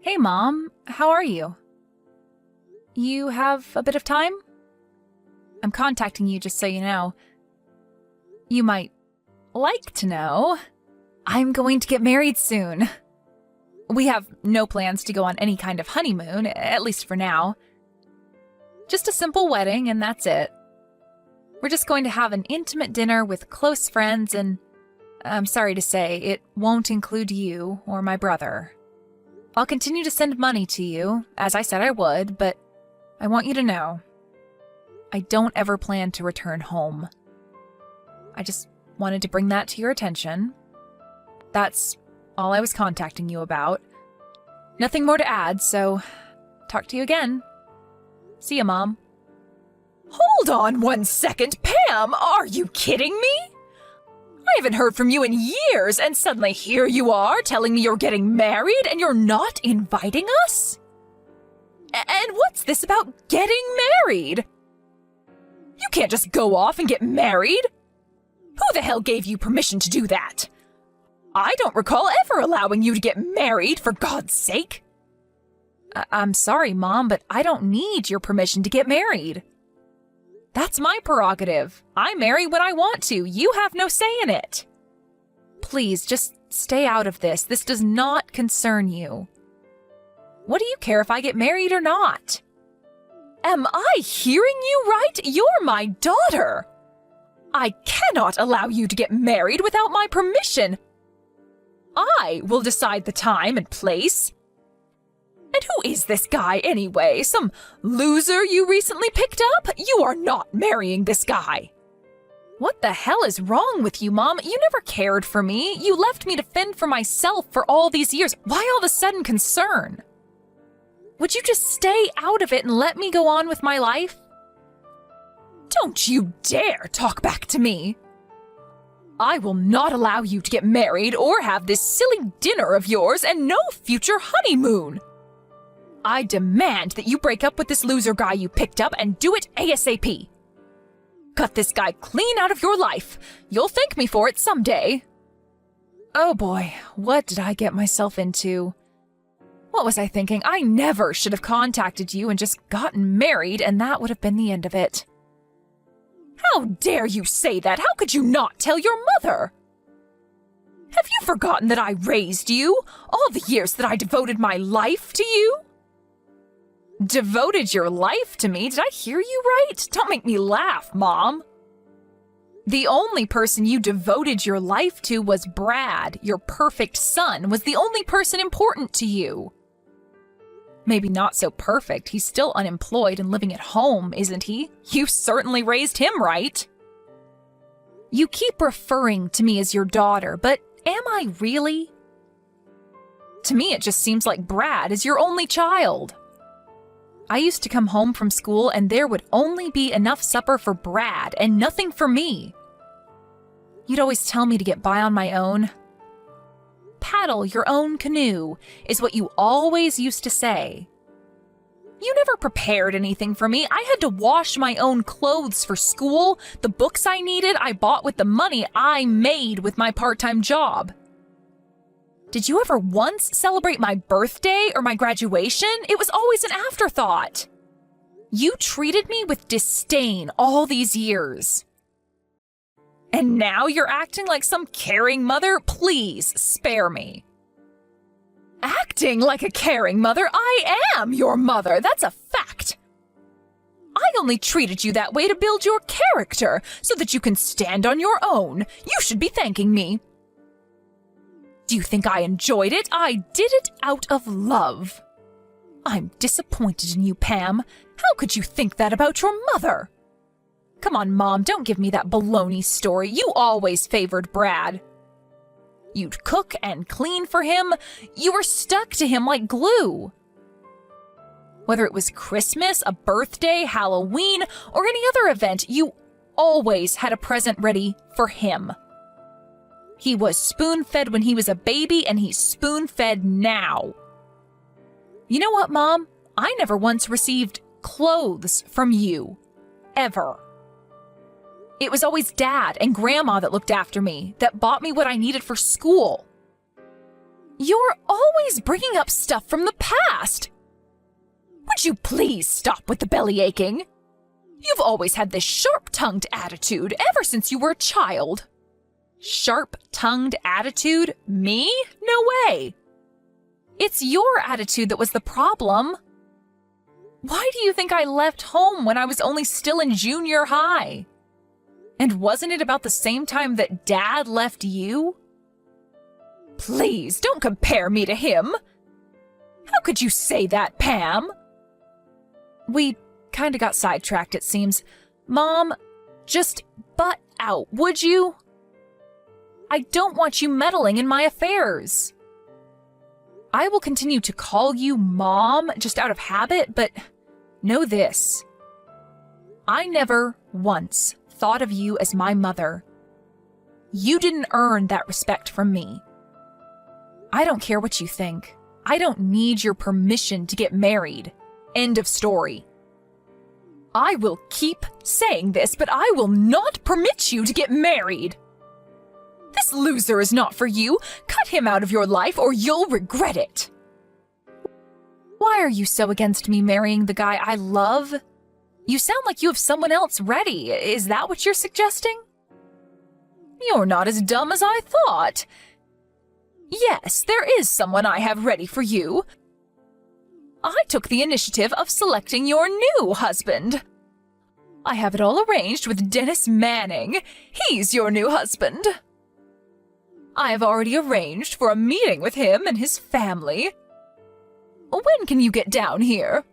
Hey, Mom. How are you? You have a bit of time? I'm contacting you just so you know. You might like to know. I'm going to get married soon. We have no plans to go on any kind of honeymoon, at least for now. Just a simple wedding, and that's it. We're just going to have an intimate dinner with close friends, and I'm sorry to say, it won't include you or my brother. I'll continue to send money to you, as I said I would, but I want you to know, I don't ever plan to return home. I just wanted to bring that to your attention. That's all I was contacting you about. Nothing more to add, so talk to you again. See ya, Mom. Hold on 1 second, Pam! Are you kidding me? I haven't heard from you in years, and suddenly here you are telling me you're getting married and you're not inviting us? And what's this about getting married? You can't just go off and get married. Who the hell gave you permission to do that? I don't recall ever allowing you to get married, for God's sake. I'm sorry, Mom, but I don't need your permission to get married. That's my prerogative. I marry when I want to. You have no say in it. Please, just stay out of this. This does not concern you. What do you care if I get married or not? Am I hearing you right? You're my daughter. I cannot allow you to get married without my permission. I will decide the time and place. And who is this guy anyway? Some loser you recently picked up? You are not marrying this guy. What the hell is wrong with you, Mom? You never cared for me. You left me to fend for myself for all these years. Why all of a sudden concern? Would you just stay out of it and let me go on with my life? Don't you dare talk back to me. I will not allow you to get married or have this silly dinner of yours and no future honeymoon. I demand that you break up with this loser guy you picked up and do it ASAP. Cut this guy clean out of your life. You'll thank me for it someday. Oh boy, what did I get myself into? What was I thinking? I never should have contacted you and just gotten married, and that would have been the end of it. How dare you say that? How could you not tell your mother? Have you forgotten that I raised you? All the years that I devoted my life to you? Devoted your life to me? Did I hear you right? Don't make me laugh, Mom. The only person you devoted your life to was Brad. Your perfect son was the only person important to you. Maybe not so perfect. He's still unemployed and living at home, isn't he? You certainly raised him right. You keep referring to me as your daughter, but am I really? To me, it just seems like Brad is your only child. I used to come home from school and there would only be enough supper for Brad and nothing for me. You'd always tell me to get by on my own. Paddle your own canoe is what you always used to say. You never prepared anything for me. I had to wash my own clothes for school. The books I needed, I bought with the money I made with my part-time job. Did you ever once celebrate my birthday or my graduation? It was always an afterthought. You treated me with disdain all these years. And now you're acting like some caring mother? Please, spare me. Acting like a caring mother? I am your mother. That's a fact. I only treated you that way to build your character so that you can stand on your own. You should be thanking me. Do you think I enjoyed it? I did it out of love. I'm disappointed in you, Pam. How could you think that about your mother? Come on, Mom, don't give me that baloney story. You always favored Brad. You'd cook and clean for him. You were stuck to him like glue. Whether it was Christmas, a birthday, Halloween, or any other event, you always had a present ready for him. He was spoon-fed when he was a baby, and he's spoon-fed now. You know what, Mom? I never once received clothes from you. Ever. It was always Dad and Grandma that looked after me, that bought me what I needed for school. You're always bringing up stuff from the past. Would you please stop with the belly aching? You've always had this sharp-tongued attitude ever since you were a child. Sharp-tongued attitude? Me? No way. It's your attitude that was the problem. Why do you think I left home when I was only still in junior high? And wasn't it about the same time that Dad left you? Please, don't compare me to him. How could you say that, Pam? We kinda got sidetracked, it seems. Mom, just butt out, would you? I don't want you meddling in my affairs. I will continue to call you Mom just out of habit, but know this. I never once thought of you as my mother. You didn't earn that respect from me. I don't care what you think. I don't need your permission to get married. End of story. I will keep saying this, but I will not permit you to get married. This loser is not for you. Cut him out of your life or you'll regret it. Why are you so against me marrying the guy I love? You sound like you have someone else ready. Is that what you're suggesting? You're not as dumb as I thought. Yes, there is someone I have ready for you. I took the initiative of selecting your new husband. I have it all arranged with Dennis Manning. He's your new husband. I have already arranged for a meeting with him and his family. When can you get down here?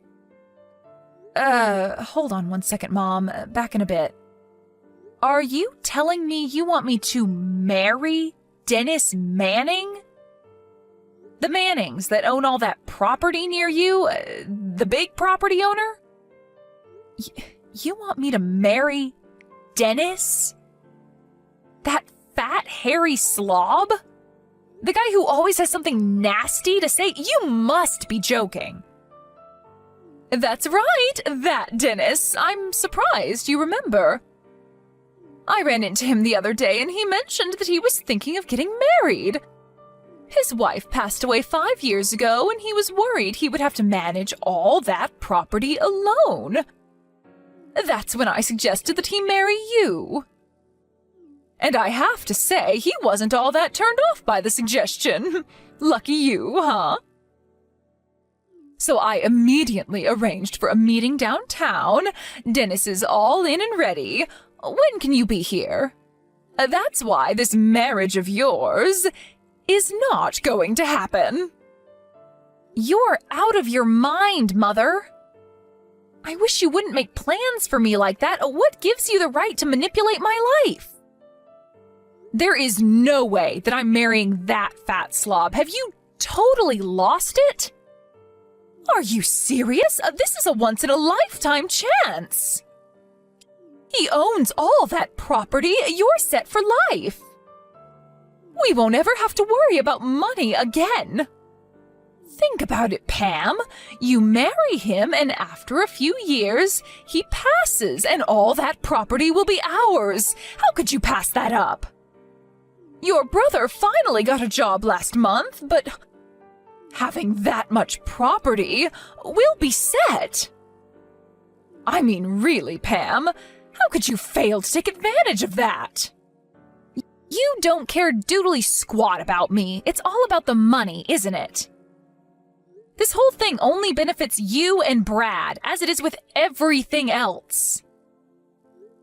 Hold on one second, Mom. Back in a bit. Are you telling me you want me to marry Dennis Manning? The Mannings that own all that property near you? The big property owner? You want me to marry Dennis? That fat, hairy slob? The guy who always has something nasty to say? You must be joking. That's right, that Dennis. I'm surprised you remember. I ran into him the other day and he mentioned that he was thinking of getting married. His wife passed away 5 years ago and he was worried he would have to manage all that property alone. That's when I suggested that he marry you. And I have to say, he wasn't all that turned off by the suggestion. Lucky you, huh? So I immediately arranged for a meeting downtown. Dennis is all in and ready. When can you be here? That's why this marriage of yours is not going to happen. You're out of your mind, Mother. I wish you wouldn't make plans for me like that. What gives you the right to manipulate my life? There is no way that I'm marrying that fat slob. Have you totally lost it? Are you serious? This is a once-in-a-lifetime chance. He owns all that property. You're set for life. We won't ever have to worry about money again. Think about it, Pam. You marry him, and after a few years, he passes, and all that property will be ours. How could you pass that up? Your brother finally got a job last month, but having that much property, we'll be set. I mean, really, Pam, how could you fail to take advantage of that? You don't care doodly squat about me. It's all about the money, isn't it? This whole thing only benefits you and Brad, as it is with everything else.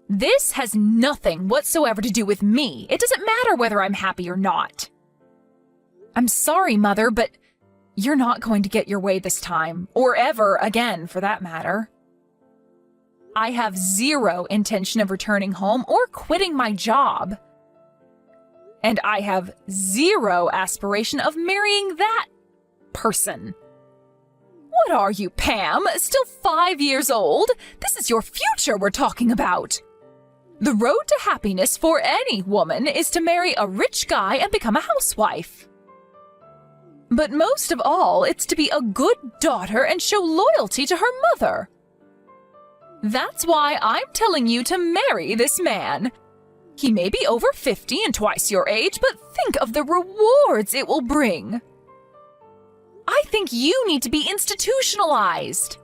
This has nothing whatsoever to do with me. It doesn't matter whether I'm happy or not. I'm sorry, Mother, but you're not going to get your way this time, or ever again, for that matter. I have zero intention of returning home or quitting my job. And I have zero aspiration of marrying that person. What are you, Pam? Still 5 years old? This is your future we're talking about. The road to happiness for any woman is to marry a rich guy and become a housewife. But most of all, it's to be a good daughter and show loyalty to her mother. That's why I'm telling you to marry this man. He may be over 50 and twice your age, but think of the rewards it will bring. I think you need to be institutionalized.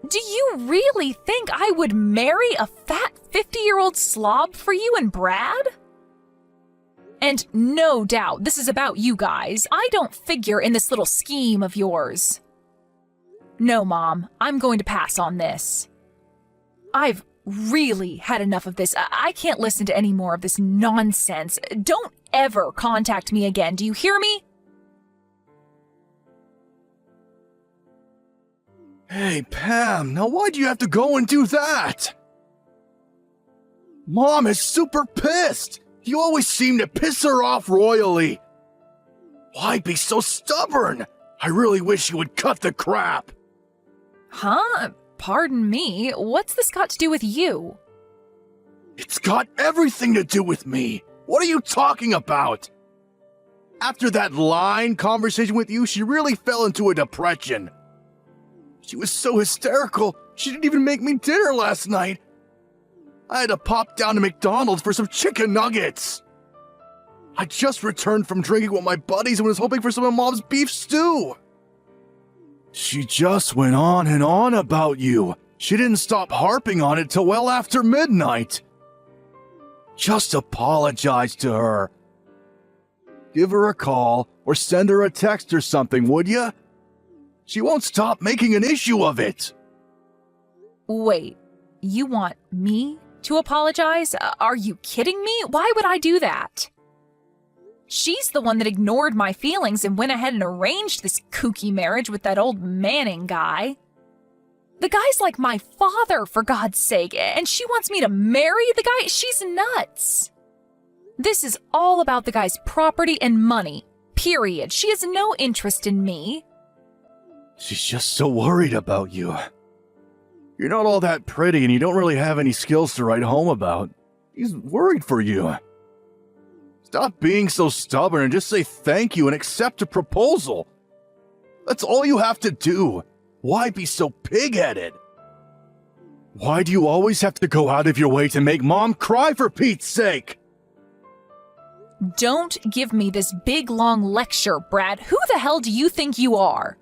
Do you really think I would marry a fat 50-year-old slob for you and Brad? And no doubt this is about you guys. I don't figure in this little scheme of yours. No, Mom, I'm going to pass on this. I've really had enough of this. I can't listen to any more of this nonsense. Don't ever contact me again. Do you hear me? Hey, Pam, now why do you have to go and do that? Mom is super pissed. You always seem to piss her off royally. Why be so stubborn? I really wish you would cut the crap. Huh? Pardon me, what's this got to do with you? It's got everything to do with me. What are you talking about? After that line conversation with you, she really fell into a depression. She was so hysterical, she didn't even make me dinner last night. I had to pop down to McDonald's for some chicken nuggets. I just returned from drinking with my buddies and was hoping for some of Mom's beef stew. She just went on and on about you. She didn't stop harping on it till well after midnight. Just apologize to her. Give her a call or send her a text or something, would ya? She won't stop making an issue of it. Wait, you want me to apologize? Are you kidding me? Why would I do that? She's the one that ignored my feelings and went ahead and arranged this kooky marriage with that old Manning guy. The guy's like my father, for God's sake, and she wants me to marry the guy? She's nuts. This is all about the guy's property and money, period. She has no interest in me. She's just so worried about you. You're not all that pretty and you don't really have any skills to write home about. She's worried for you. Stop being so stubborn and just say thank you and accept a proposal. That's all you have to do. Why be so pig-headed? Why do you always have to go out of your way to make Mom cry, for Pete's sake? Don't give me this big long lecture, Brad. Who the hell do you think you are?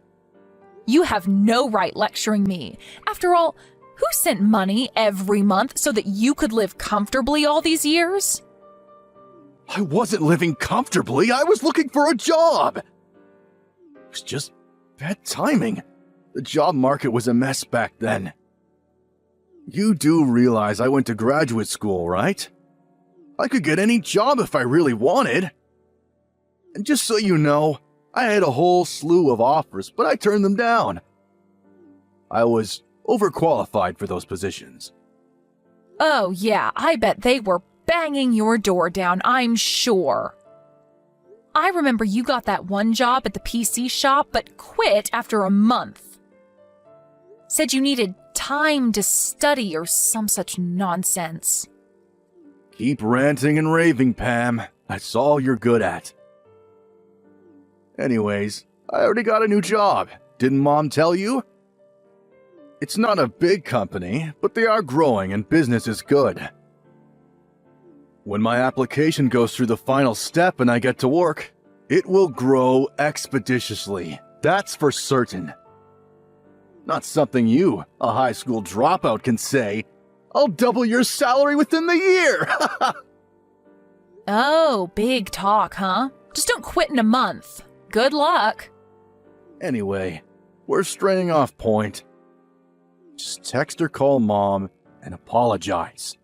You have no right lecturing me. After all, who sent money every month so that you could live comfortably all these years? I wasn't living comfortably. I was looking for a job. It was just bad timing. The job market was a mess back then. You do realize I went to graduate school, right? I could get any job if I really wanted. And just so you know, I had a whole slew of offers, but I turned them down. I was overqualified for those positions. Oh yeah, I bet they were banging your door down, I'm sure. I remember you got that one job at the PC shop, but quit after a month. Said you needed time to study or some such nonsense. Keep ranting and raving, Pam. That's all you're good at. Anyways, I already got a new job. Didn't Mom tell you? It's not a big company, but they are growing and business is good. When my application goes through the final step and I get to work, it will grow expeditiously. That's for certain. Not something you, a high school dropout, can say. I'll double your salary within the year! Oh, big talk, huh? Just don't quit in a month. Good luck. Anyway, we're straying off point. Just text or call Mom and apologize.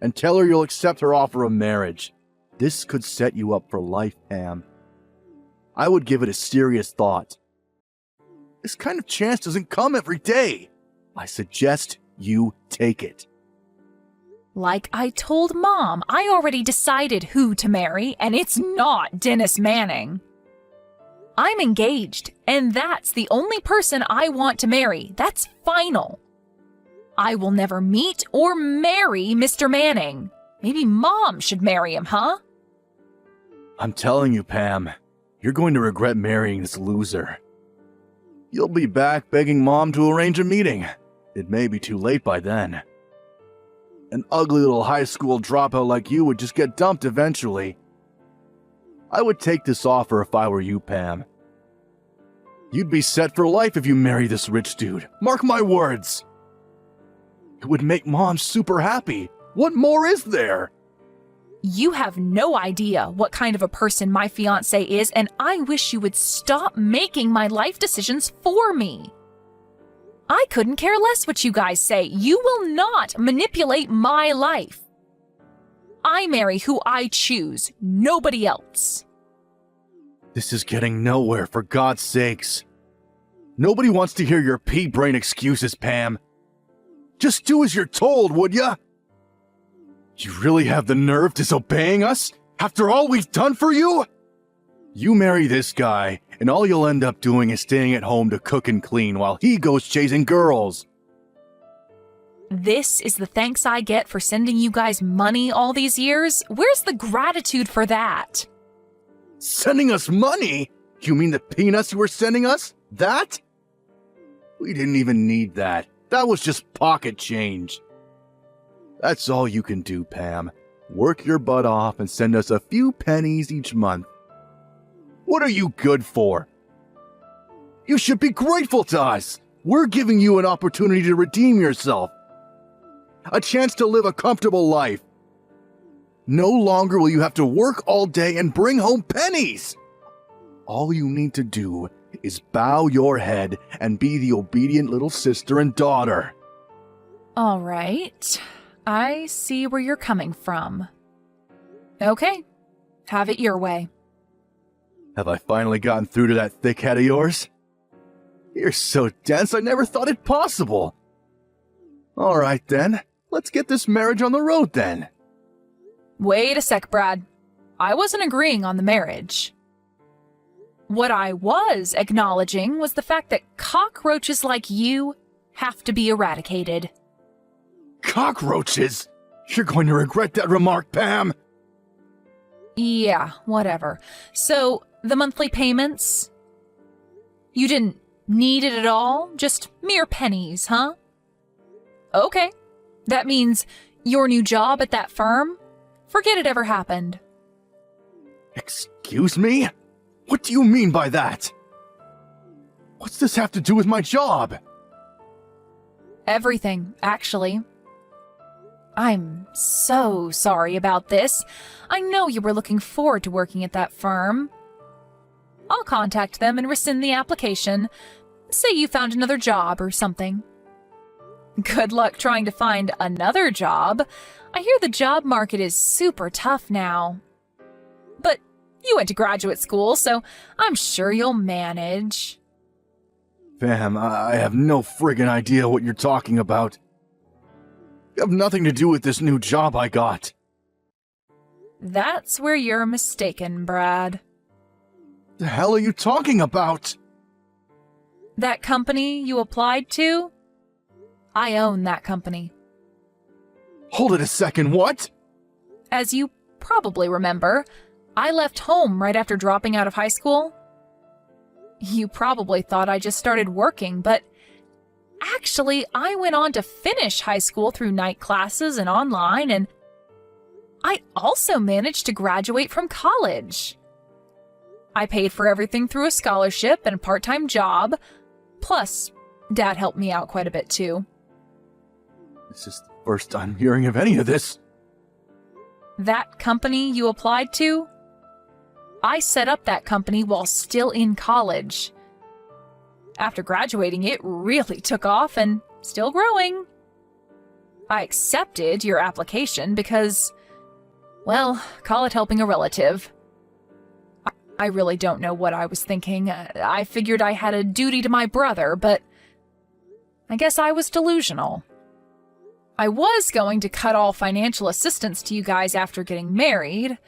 And tell her you'll accept her offer of marriage. This could set you up for life, Pam. I would give it a serious thought. This kind of chance doesn't come every day. I suggest you take it. Like I told Mom, I already decided who to marry, and it's not Dennis Manning. I'm engaged, and that's the only person I want to marry. That's final. I will never meet or marry Mr. Manning. Maybe Mom should marry him, huh? I'm telling you, Pam, you're going to regret marrying this loser. You'll be back begging Mom to arrange a meeting. It may be too late by then. An ugly little high school dropout like you would just get dumped eventually. I would take this offer if I were you, Pam. You'd be set for life if you marry this rich dude. Mark my words. It would make Mom super happy. What more is there? You have no idea what kind of a person my fiancé is, and I wish you would stop making my life decisions for me. I couldn't care less what you guys say. You will not manipulate my life. I marry who I choose, nobody else. This is getting nowhere, for God's sakes. Nobody wants to hear your pea-brain excuses, Pam. Just do as you're told, would ya? You really have the nerve disobeying us after all we've done for you? You marry this guy, and all you'll end up doing is staying at home to cook and clean while he goes chasing girls. This is the thanks I get for sending you guys money all these years? Where's the gratitude for that? Sending us money? You mean the peanuts you were sending us? That? We didn't even need that. That was just pocket change. That's all you can do, Pam. Work your butt off and send us a few pennies each month. What are you good for? You should be grateful to us. We're giving you an opportunity to redeem yourself. A chance to live a comfortable life. No longer will you have to work all day and bring home pennies. All you need to do is bow your head and be the obedient little sister and daughter. All right. I see where you're coming from. Okay. Have it your way. Have I finally gotten through to that thick head of yours? You're so dense, I never thought it possible. All right, then. Let's get this marriage on the road, then. Wait a sec, Brad. I wasn't agreeing on the marriage. What I was acknowledging was the fact that cockroaches like you have to be eradicated. Cockroaches? You're going to regret that remark, Pam. Yeah, whatever. So, the monthly payments? You didn't need it at all? Just mere pennies, huh? Okay. That means your new job at that firm? Forget it ever happened. Excuse me? What do you mean by that? What's this have to do with my job? Everything, actually. I'm so sorry about this. I know you were looking forward to working at that firm. I'll contact them and rescind the application. Say you found another job or something. Good luck trying to find another job. I hear the job market is super tough now. But you went to graduate school, so I'm sure you'll manage. Pam, I have no friggin' idea what you're talking about. You have nothing to do with this new job I got. That's where you're mistaken, Brad. The hell are you talking about? That company you applied to? I own that company. Hold it a second, what? As you probably remember, I left home right after dropping out of high school. You probably thought I just started working, but actually, I went on to finish high school through night classes and online, and I also managed to graduate from college. I paid for everything through a scholarship and a part-time job, plus Dad helped me out quite a bit too. This is the first I'm hearing of any of this. That company you applied to? I set up that company while still in college. After graduating, it really took off and still growing. I accepted your application because, well, call it helping a relative. I really don't know what I was thinking. I figured I had a duty to my brother, but I guess I was delusional. I was going to cut all financial assistance to you guys after getting married,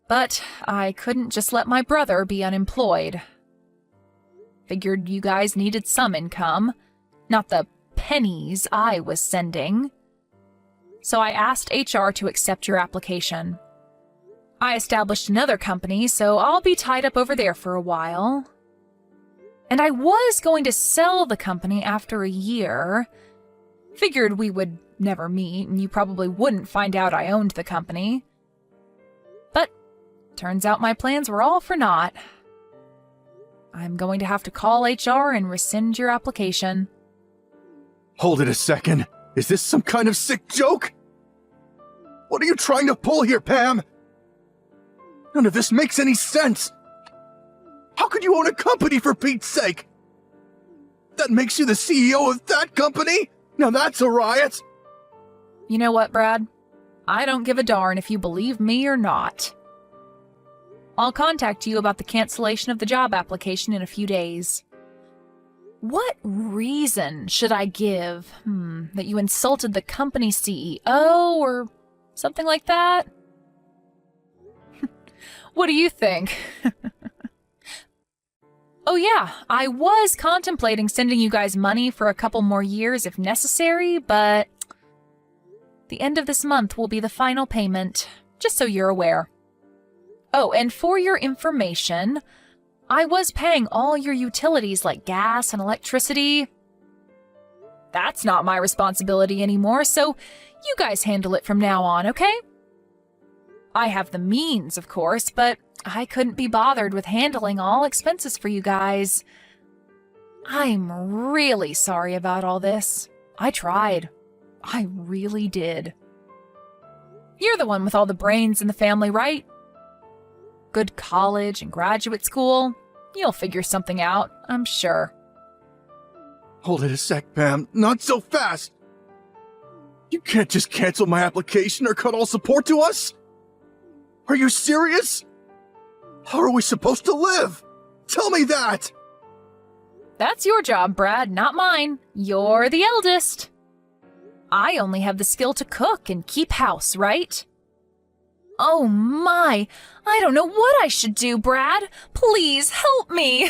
but I couldn't just let my brother be unemployed. Figured you guys needed some income, not the pennies I was sending. So I asked HR to accept your application. I established another company, so I'll be tied up over there for a while. And I was going to sell the company after a year. Figured we would never meet, and you probably wouldn't find out I owned the company. But turns out my plans were all for naught. I'm going to have to call HR and rescind your application. Hold it a second. Is this some kind of sick joke? What are you trying to pull here, Pam? None of this makes any sense. How could you own a company, for Pete's sake? That makes you the CEO of that company? Now that's a riot. You know what, Brad? I don't give a darn if you believe me or not. I'll contact you about the cancellation of the job application in a few days. What reason should I give? That you insulted the company CEO or something like that? What do you think? Oh yeah, I was contemplating sending you guys money for a couple more years if necessary, but the end of this month will be the final payment, just so you're aware. Oh, and for your information, I was paying all your utilities like gas and electricity. That's not my responsibility anymore, so you guys handle it from now on, okay? I have the means, of course, but I couldn't be bothered with handling all expenses for you guys. I'm really sorry about all this. I tried. I really did. You're the one with all the brains in the family, right? Good college and graduate school. You'll figure something out, I'm sure. Hold it a sec, Pam. Not so fast. You can't just cancel my application or cut all support to us? Are you serious? How are we supposed to live? Tell me that! That's your job, Brad, not mine. You're the eldest. I only have the skill to cook and keep house, right? Oh my, I don't know what I should do, Brad. Please help me.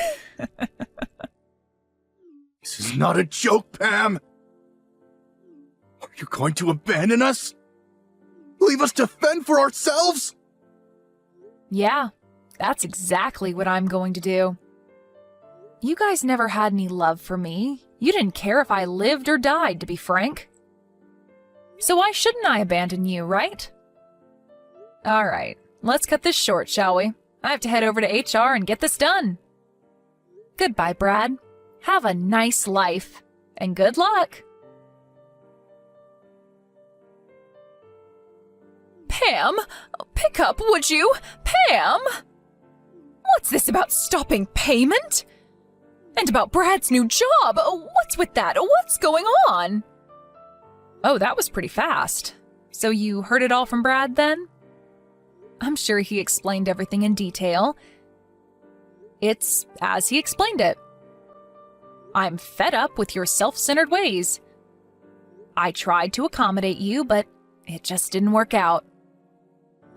This is not a joke, Pam. Are you going to abandon us? Leave us to fend for ourselves? Yeah, that's exactly what I'm going to do. You guys never had any love for me. You didn't care if I lived or died, to be frank. So why shouldn't I abandon you, right? All right, let's cut this short, shall we? I have to head over to HR and get this done. Goodbye, Brad. Have a nice life, and good luck. Pam, pick up, would you? Pam! What's this about stopping payment? And about Brad's new job? What's with that? What's going on? Oh, that was pretty fast. So you heard it all from Brad, then? I'm sure he explained everything in detail. It's as he explained it. I'm fed up with your self-centered ways. I tried to accommodate you, but it just didn't work out.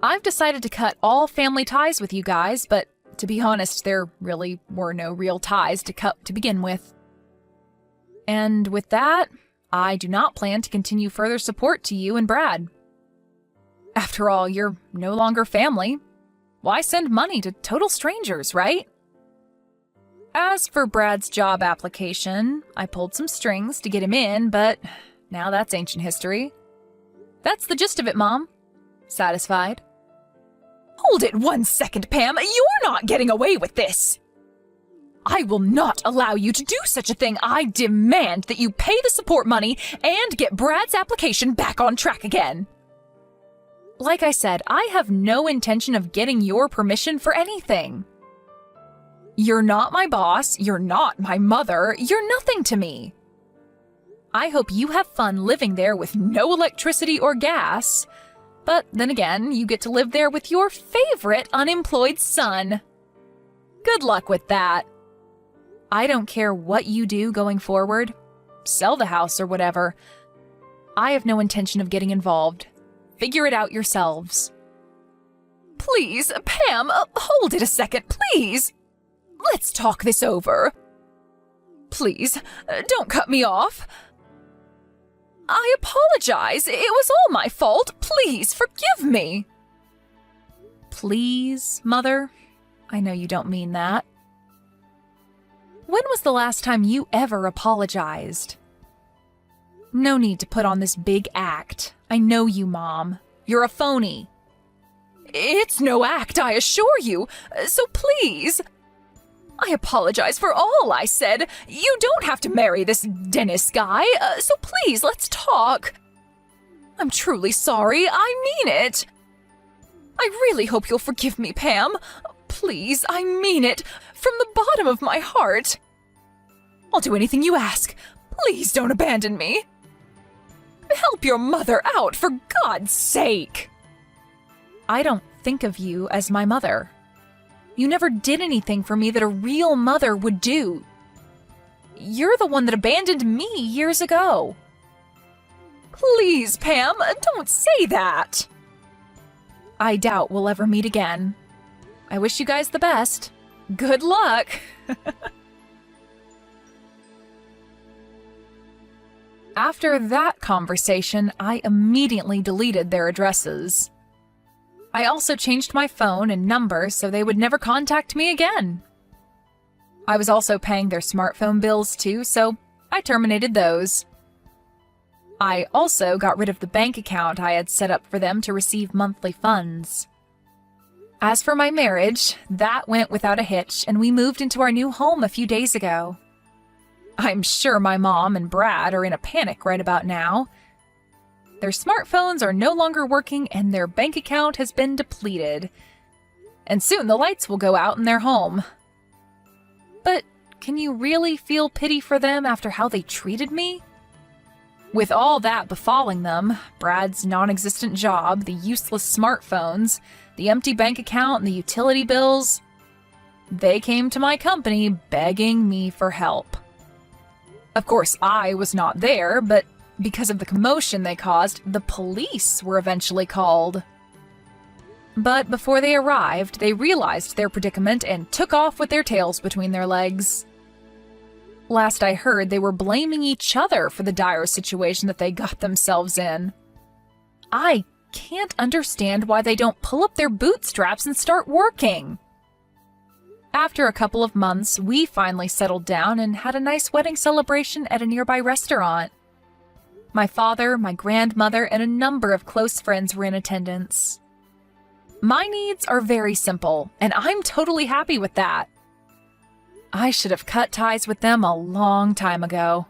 I've decided to cut all family ties with you guys, but to be honest, there really were no real ties to cut to begin with. And with that, I do not plan to continue further support to you and Brad. After all, you're no longer family. Why send money to total strangers, right? As for Brad's job application, I pulled some strings to get him in, but now that's ancient history. That's the gist of it, Mom. Satisfied? Hold it 1 second, Pam. You're not getting away with this. I will not allow you to do such a thing. I demand that you pay the support money and get Brad's application back on track again. Like I said, I have no intention of getting your permission for anything. You're not my boss, you're not my mother, you're nothing to me. I hope you have fun living there with no electricity or gas, but then again, you get to live there with your favorite unemployed son. Good luck with that. I don't care what you do going forward. Sell the house or whatever. I have no intention of getting involved. Figure it out yourselves. Please, Pam, hold it a second, please. Let's talk this over. Please, don't cut me off. I apologize. It was all my fault. Please, forgive me. Please, Mother? I know you don't mean that. When was the last time you ever apologized? No need to put on this big act. I know you, Mom. You're a phony. It's no act, I assure you. So please. I apologize for all I said. You don't have to marry this Dennis guy, so please, let's talk. I'm truly sorry. I mean it. I really hope you'll forgive me, Pam. Please, I mean it. From the bottom of my heart. I'll do anything you ask. Please don't abandon me. Help your mother out, for God's sake. I don't think of you as my mother. You never did anything for me that a real mother would do. You're the one that abandoned me years ago. Please, Pam, don't say that. I doubt we'll ever meet again. I wish you guys the best. Good luck. After that conversation, I immediately deleted their addresses. I also changed my phone and number so they would never contact me again. I was also paying their smartphone bills too, so I terminated those. I also got rid of the bank account I had set up for them to receive monthly funds. As for my marriage, that went without a hitch, and we moved into our new home a few days ago. I'm sure my mom and Brad are in a panic right about now. Their smartphones are no longer working and their bank account has been depleted. And soon the lights will go out in their home. But can you really feel pity for them after how they treated me? With all that befalling them, Brad's non-existent job, the useless smartphones, the empty bank account, and the utility bills, they came to my company begging me for help. Of course, I was not there, but because of the commotion they caused, the police were eventually called. But before they arrived, they realized their predicament and took off with their tails between their legs. Last I heard, they were blaming each other for the dire situation that they got themselves in. I can't understand why they don't pull up their bootstraps and start working. After a couple of months, we finally settled down and had a nice wedding celebration at a nearby restaurant. My father, my grandmother, and a number of close friends were in attendance. My needs are very simple, and I'm totally happy with that. I should have cut ties with them a long time ago.